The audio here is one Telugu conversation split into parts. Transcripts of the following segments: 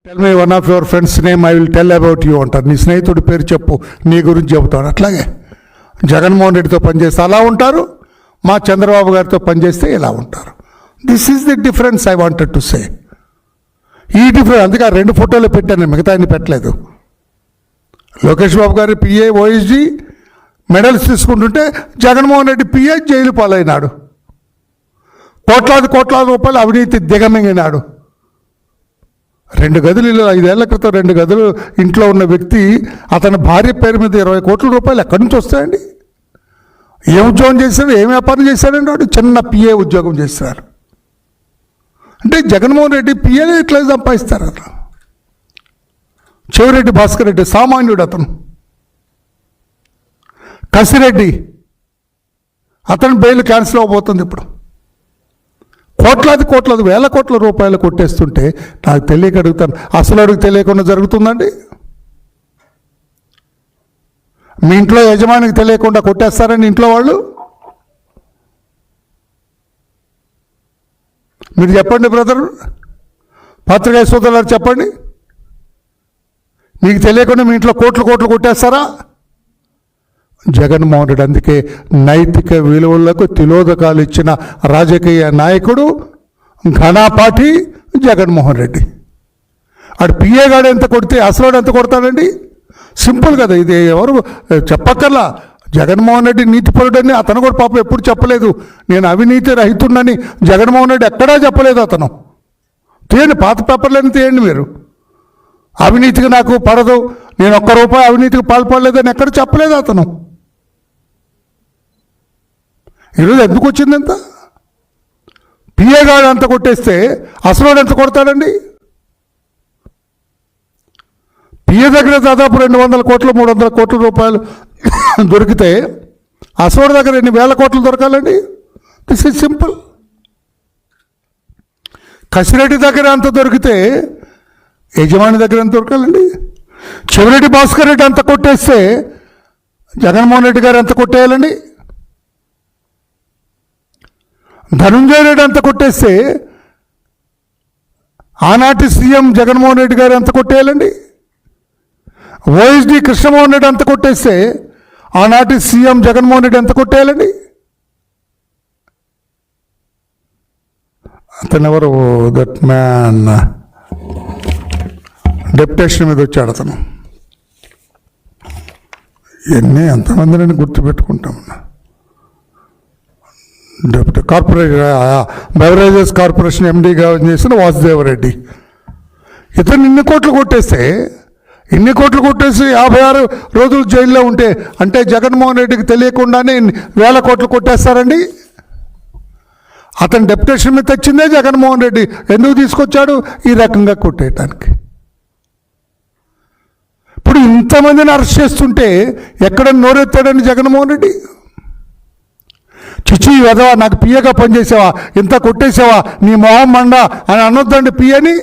Tell me one of your friends name, I will tell about you అంటారు. నీ స్నేహితుడి పేరు చెప్పు, నీ గురించి చెబుతాడు. అట్లాగే జగన్మోహన్ రెడ్డితో పనిచేస్తే అలా ఉంటారు, మా చంద్రబాబు గారితో పనిచేస్తే ఇలా ఉంటారు. This is the difference I wanted to say. ఈ డిఫరెన్స్ అందుకే ఆ రెండు ఫోటోలు పెట్టాను, మిగతా అన్ని పెట్టలేదు. లోకేష్ బాబు గారి పిఏ ఓఎస్జీ మెడల్స్ తీసుకుంటుంటే జగన్మోహన్ రెడ్డి పిఏ జైలు పాలైనాడు. కోట్లాది రూపాయలు అవినీతి దిగమింగినాడు. 2 గదులు 5 ఏళ్ల క్రితం 2 గదులు ఇంట్లో ఉన్న వ్యక్తి అతని భార్య పేరు మీద 20 కోట్ల రూపాయలు ఎక్కడి నుంచి వస్తాయండి? ఏం ఉద్యోగం చేశాడు, ఏం వ్యాపారం చేశాడండి? వాడు చిన్న పిఏ ఉద్యోగం చేస్తున్నాడు. అంటే జగన్మోహన్ రెడ్డి పిఏని ఇట్లా సంపాదిస్తారు. అతను చెవిరెడ్డి భాస్కర్ రెడ్డి సామాన్యుడు, అతను కసిరెడ్డి, అతను బెయిల్ క్యాన్సిల్ అవబోతుంది. ఇప్పుడు కోట్లాది వేల కోట్ల రూపాయలు కొట్టేస్తుంటే నాకు తెలియక అడుగుతాను, అసలు అడుగు తెలియకుండా జరుగుతుందండి? మీ ఇంట్లో యజమానికి తెలియకుండా కొట్టేస్తారండి ఇంట్లో వాళ్ళు? మీరు చెప్పండి బ్రదర్, పత్రికా సోదరులు చెప్పండి, మీకు తెలియకుండా మీ ఇంట్లో కోట్లు కొట్టేస్తారా? జగన్మోహన్ రెడ్డి అందుకే నైతిక విలువలకు తిలోదకాలు ఇచ్చిన రాజకీయ నాయకుడు ఘనాపాఠి జగన్మోహన్ రెడ్డి. ఆడు పిఏ గాడు ఎంత కొడితే అసలు ఎంత కొడతాడండి? సింపుల్ కదా ఇది, ఎవరు చెప్పక్కర్లా. జగన్మోహన్ రెడ్డి నీతిపరుడని అతను కూడా పాపం ఎప్పుడు చెప్పలేదు. నేను అవినీతి రహితుడని జగన్మోహన్ రెడ్డి ఎక్కడా చెప్పలేదు. అతను తీయండి, పాత పేపర్లని తీయండి మీరు. అవినీతికి నాకు పడదు, నేను ₹1 అవినీతికి పాల్పడలేదని ఎక్కడ చెప్పలేదు అతను. ఈరోజు ఎందుకు వచ్చింది ఎంత? పిఏ గాడు అంత కొట్టేస్తే అసలు ఎంత కొడతాడండి? పిఏ దగ్గర దాదాపు 200 కోట్లు 300 కోట్ల రూపాయలు దొరికితే అసలు దగ్గర ఎన్ని వేల కోట్లు దొరకాలండి? This is simple. కసిరెడ్డి దగ్గర అంత దొరికితే యజమాని దగ్గర ఎంత దొరకాలండి? చెవిరెడ్డి భాస్కర్ రెడ్డి అంత కొట్టేస్తే జగన్మోహన్ రెడ్డి గారు ఎంత కొట్టేయాలండి? ధనుంజయ రెడ్డి అంత కొట్టేస్తే ఆనాటి సీఎం జగన్మోహన్ రెడ్డి గారు ఎంత కొట్టేయాలండి? ఓఎస్డి కృష్ణమోహన్ రెడ్డి అంత కొట్టేస్తే ఆనాటి సీఎం జగన్మోహన్ రెడ్డి ఎంత కొట్టేయాలండి? అతను ఎవరు? దట్ మ్యాన్ డెప్యుటేషన్ మీద వచ్చాడు అతను. ఇవన్నీ ఎంతమందిని గుర్తుపెట్టుకుంటాం. బెవరేజెస్ కార్పొరేషన్ ఎండీగా చేసిన వాసుదేవరెడ్డి. ఇతను ఇన్ని కోట్లు కొట్టేసి 56 రోజులు జైల్లో ఉంటే అంటే జగన్మోహన్ రెడ్డికి తెలియకుండానే వేల కోట్లు కొట్టేస్తారండి. అతను డెప్యుటేషన్ మీద తెచ్చిందే జగన్మోహన్ రెడ్డి. ఎందుకు తీసుకొచ్చాడు? ఈ రకంగా కొట్టేయటానికి. ఇప్పుడు ఇంతమందిని అరెస్ట్ చేస్తుంటే ఎక్కడ నోరెత్తాడని జగన్మోహన్ రెడ్డి? చిచి వెదవా, నాకు పిఏగా పనిచేసావా, ఇంత కొట్టేసావా, నీ మొహం మండ అని అనొద్దండి పిఏని.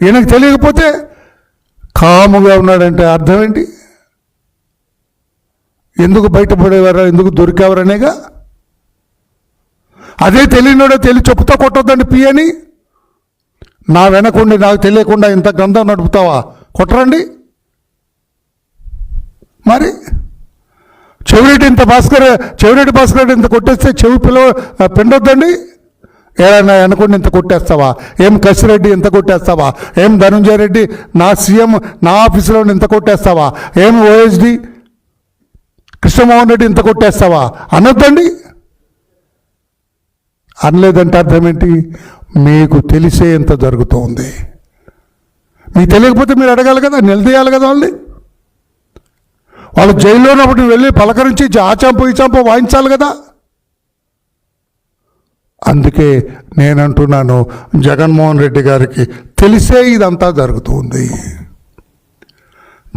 ఈయనకు తెలియకపోతే కాముగా ఉన్నాడంటే అర్థం ఏంటి? ఎందుకు బయటపడేవారా, ఎందుకు దొరికేవారనేగా. అదే తెలియనోడో చెప్పుతో కొట్టొద్దండి పిఏని. నా వెనకుండి నాకు తెలియకుండా ఇంత గ్రంథం నడుపుతావా, కొట్టరండి. మరి చెవిరెడ్డి భాస్కర్ ఇంత కొట్టేస్తే చెవి పిండొద్దండి. ఏదైనా అనుకోండి ఇంత కొట్టేస్తావా? ఏం కసిరెడ్డి ఇంత కొట్టేస్తావా? ఏం ధనుంజయ రెడ్డి నా సీఎం నా ఆఫీసులో ఇంత కొట్టేస్తావా? ఏం ఓఎస్డి కృష్ణమోహన్ రెడ్డి ఇంత కొట్టేస్తావా అనొద్దండి. అనలేదంటే అర్థం ఏంటి? మీకు తెలిసే ఎంత జరుగుతోంది. మీకు తెలియకపోతే మీరు అడగాలి కదా, నిలదీయాలి కదా వాళ్ళని. వాళ్ళు జైల్లో ఉన్నప్పుడు వెళ్ళి పలకరించి ఆచాంపు ఈచాంపు వాయించాలి కదా. అందుకే నేనంటున్నాను, జగన్మోహన్ రెడ్డి గారికి తెలిసే ఇదంతా జరుగుతుంది.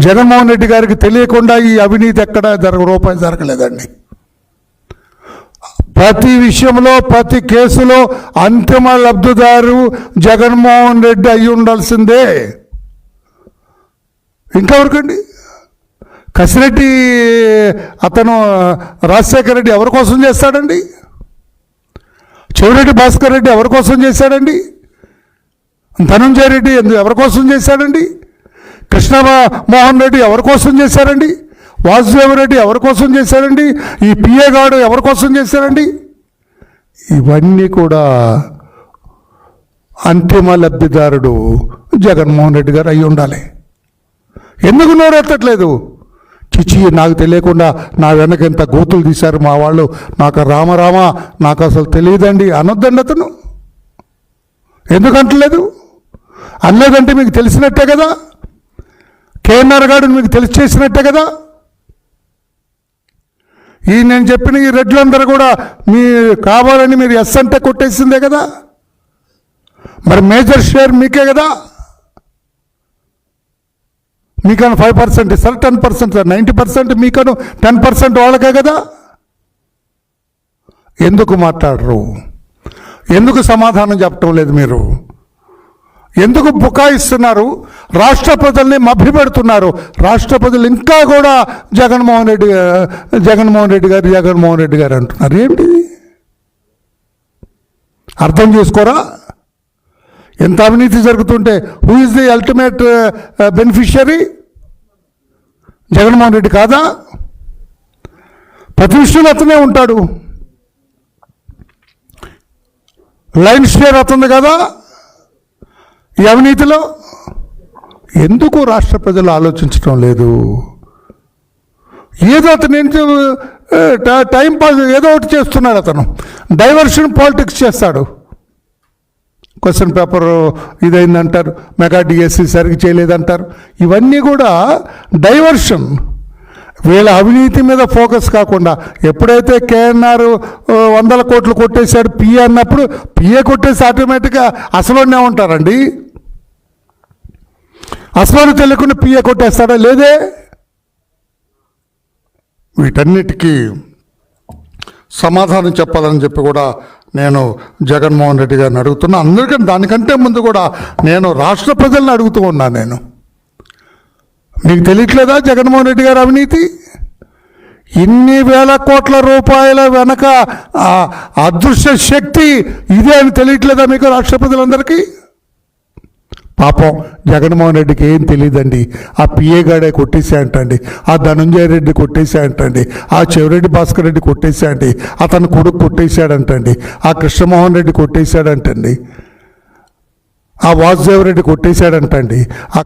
జగన్మోహన్ రెడ్డి గారికి తెలియకుండా ఈ అవినీతి ఎక్కడ ₹1 జరగలేదండి. ప్రతి విషయంలో ప్రతి కేసులో అంతిమ లబ్ధిదారు జగన్మోహన్ రెడ్డి అయి ఉండాల్సిందే. ఇంకెవరికండి? కసిరెడ్డి అతను రాజశేఖర రెడ్డి ఎవరి కోసం చేస్తాడండి? చెవిరెడ్డి భాస్కర్ రెడ్డి ఎవరి కోసం చేశాడండి? ధనంజయ రెడ్డి ఎవరి కోసం చేశాడండి? కృష్ణ మోహన్ రెడ్డి ఎవరి కోసం చేశారండి? వాసుదేవరెడ్డి ఎవరి కోసం చేశారండి? ఈ పిఏ గాడు ఎవరి కోసం చేశారండి? ఇవన్నీ కూడా అంతిమ లబ్ధిదారుడు జగన్మోహన్ రెడ్డి గారు అయి ఉండాలి. ఎందుకు నోరెత్తట్లేదు? చిచి, నాకు తెలియకుండా నా వెనక ఎంత గోతులు తీశారు మా వాళ్ళు, నాకు రామరామ నాకు అసలు తెలియదండి అనొద్దండి. అతను ఎందుకంటలేదు? అనలేదంటే మీకు తెలిసినట్టే కదా. కేఎన్ఆర్ గారు మీకు తెలిసి చేసినట్టే కదా. ఈ నేను చెప్పిన ఈ రెడ్లందరూ కూడా మీ కావాలని మీరు ఎస్ అంటే కొట్టేసిందే కదా. మరి మేజర్ షేర్ మీకే కదా. మీకన్నా 5% ఇస్తారు, 10% 90% మీకను 10% వాళ్ళకే కదా. ఎందుకు మాట్లాడరు? ఎందుకు సమాధానం చెప్పటం లేదు? మీరు ఎందుకు బుకాయిస్తున్నారు? రాష్ట్ర ప్రజల్ని మభ్యపెడుతున్నారు. రాష్ట్ర ప్రజలు ఇంకా కూడా జగన్మోహన్ రెడ్డి గారు అంటున్నారు. ఏంటి అర్థం చేసుకోరా? ఎంత అవినీతి జరుగుతుంటే who is the ultimate beneficiary? Jaganmohan Reddy కాదా? ప్రతి విషయంలో అతనే ఉంటాడు. లైన్ షేర్ అవుతుంది కదా ఈ అవినీతిలో. ఎందుకు రాష్ట్ర ప్రజలు ఆలోచించడం లేదు? ఏదో అతను టైం పాస్ ఏదో ఒకటి చేస్తున్నాడు. అతను డైవర్షన్ పాలిటిక్స్ చేస్తాడు. క్వశ్చన్ పేపర్ ఇదైందంటారు, మెగా డిఎస్సి సరిగ్గా చేయలేదంటారు. ఇవన్నీ కూడా డైవర్షన్. వీళ్ళ అవినీతి మీద ఫోకస్ కాకుండా ఎప్పుడైతే కేఎన్ఆర్ 100 కోట్లు కొట్టేశాడు పిఏ అన్నప్పుడు, పిఏ కొట్టేసి ఆటోమేటిక్గా అసలునే ఉంటారండి. అసలు తెలియకుండా పిఏ కొట్టేస్తాడా? లేదే. వీటన్నిటికీ సమాధానం చెప్పాలని చెప్పి కూడా నేను జగన్మోహన్ రెడ్డి గారిని అడుగుతున్నా. అందరికంటే దానికంటే ముందు కూడా నేను రాష్ట్ర ప్రజలను అడుగుతూ ఉన్నాను. నేను మీకు తెలియట్లేదా జగన్మోహన్ రెడ్డి గారి అవినీతి? ఇన్ని వేల కోట్ల రూపాయల వెనక అదృశ్య శక్తి ఇదే అని తెలియట్లేదా మీకు రాష్ట్ర ప్రజలందరికీ? పాపం జగన్మోహన్ రెడ్డికి ఏం తెలియదండి. ఆ పిఏ గాడే కొట్టేసాయంటండి, ఆ ధనంజయ రెడ్డి కొట్టేసాయంటండి, ఆ చెవిరెడ్డి భాస్కర్ రెడ్డి కొట్టేసాయండి, అతను కొడుకు కొట్టేశాడంటండి, ఆ కృష్ణమోహన్ రెడ్డి కొట్టేశాడంటండి, ఆ వాసుదేవరెడ్డి కొట్టేశాడంటండి, ఆ